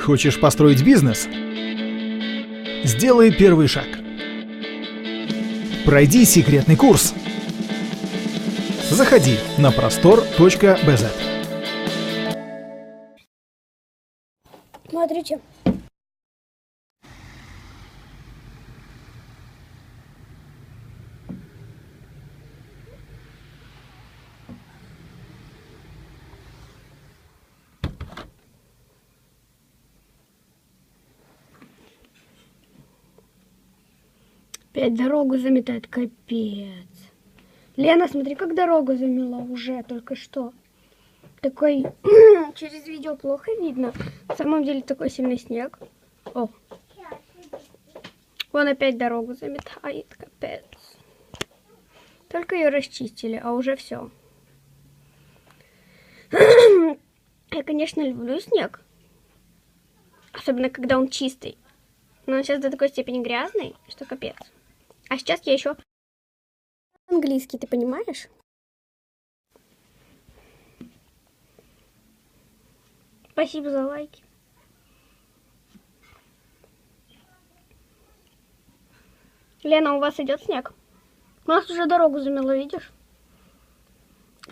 Хочешь построить бизнес? Сделай первый шаг. Пройди секретный курс. Заходи на простор.bz. Смотрите. Опять дорогу заметает, капец. Лена, смотри, как дорогу замела уже только что. Такой через видео плохо видно. На самом деле такой сильный снег. О. Вон опять дорогу заметает, капец. Только ее расчистили, а уже все. Я, конечно, люблю снег. Особенно, когда он чистый. Но он сейчас до такой степени грязный, что капец. А сейчас я еще английский, ты понимаешь? Спасибо за лайки. Лена, у вас идет снег? У нас уже дорогу замело, видишь?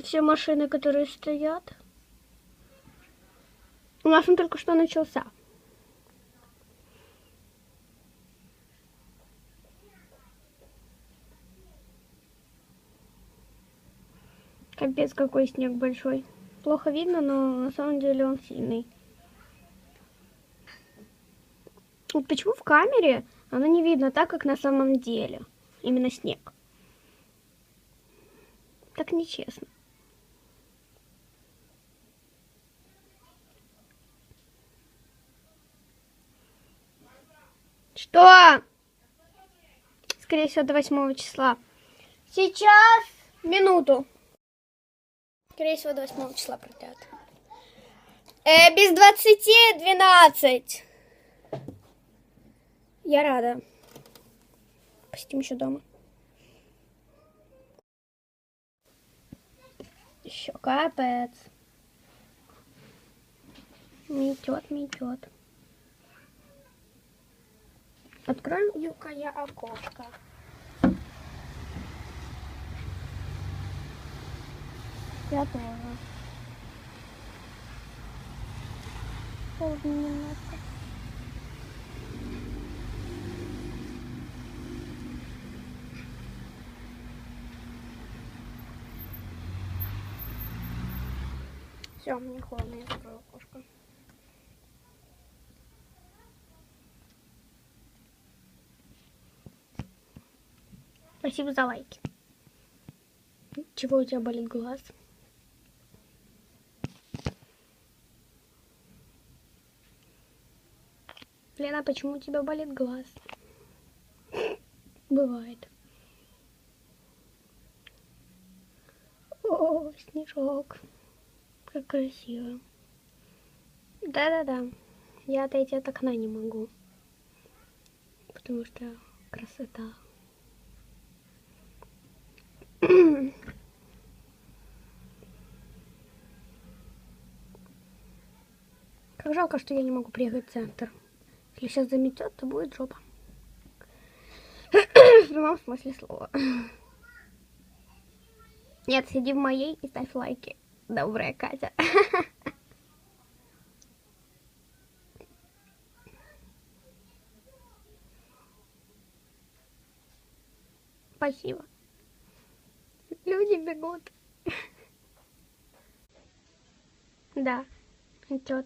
Все машины, которые стоят. У нас он только что начался. Капец, какой снег большой. Плохо видно, но на самом деле он сильный. Вот почему в камере оно не видно так, как на самом деле. Именно снег. Так нечестно. Что? Скорее всего, до 8 числа. Сейчас, минуту. Скорее всего, до 8 числа продлят. Без 20:12. Я рада. Посидим еще дома. Еще капец. Метет, метет. Открою-ка я окошко. Я тоже. Холодно немножко. Все, мне холодно, я закрою окошко. Спасибо за лайки. Чего у тебя болит глаз? Лена, почему у тебя болит глаз? Бывает. О, снежок. Как красиво. Да-да-да. Я отойти от окна не могу. Потому что красота. Как жалко, что я не могу приехать в центр. Если сейчас заметет, то будет жопа. В прямом смысле слова. Нет, сиди в моей и ставь лайки. Добрая Катя. Спасибо. Люди бегут. Да, идет.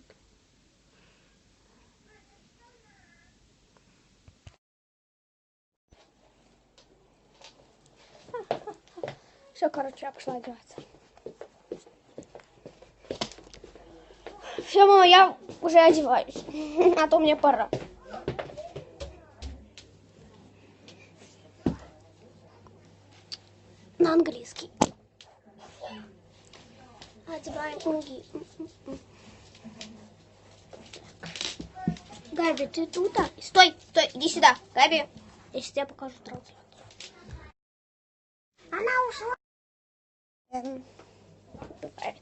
Все, короче, я пошла одеваться. Все, мама, я уже одеваюсь. А то мне пора. На английский. Одеваем ноги. Габи, ты тут? Стой, стой, иди сюда. Габи, я сейчас тебе покажу трансляцию. Она ушла. Бывает.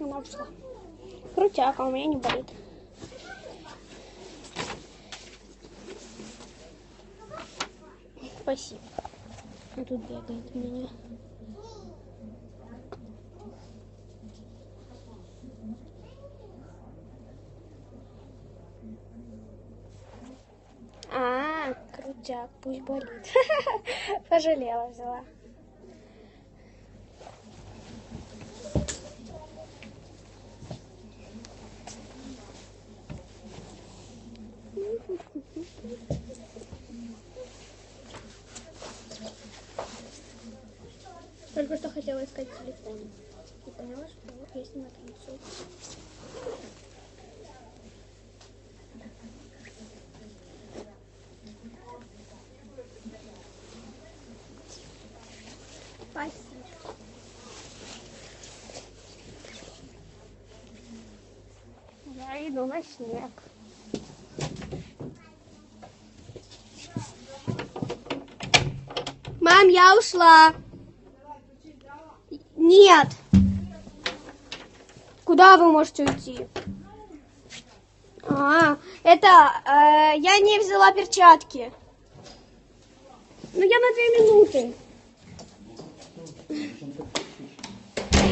Она ушла. Крутяк, а у меня не болит. Спасибо. Он тут бегает у меня. Крутяк, пусть болит. Пожалела, взяла. Только что хотела искать телефон. И поняла, что я с ним танцую. Спасибо. Я иду на снег. Мам, я ушла. Нет. Куда вы можете уйти? Я не взяла перчатки. Ну, я на 2 минуты.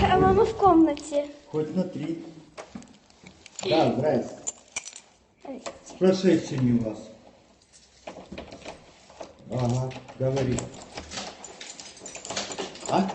А мама в комнате. Хоть на 3. Да, здрасте. С прошедшими вас. Ага, говори. А?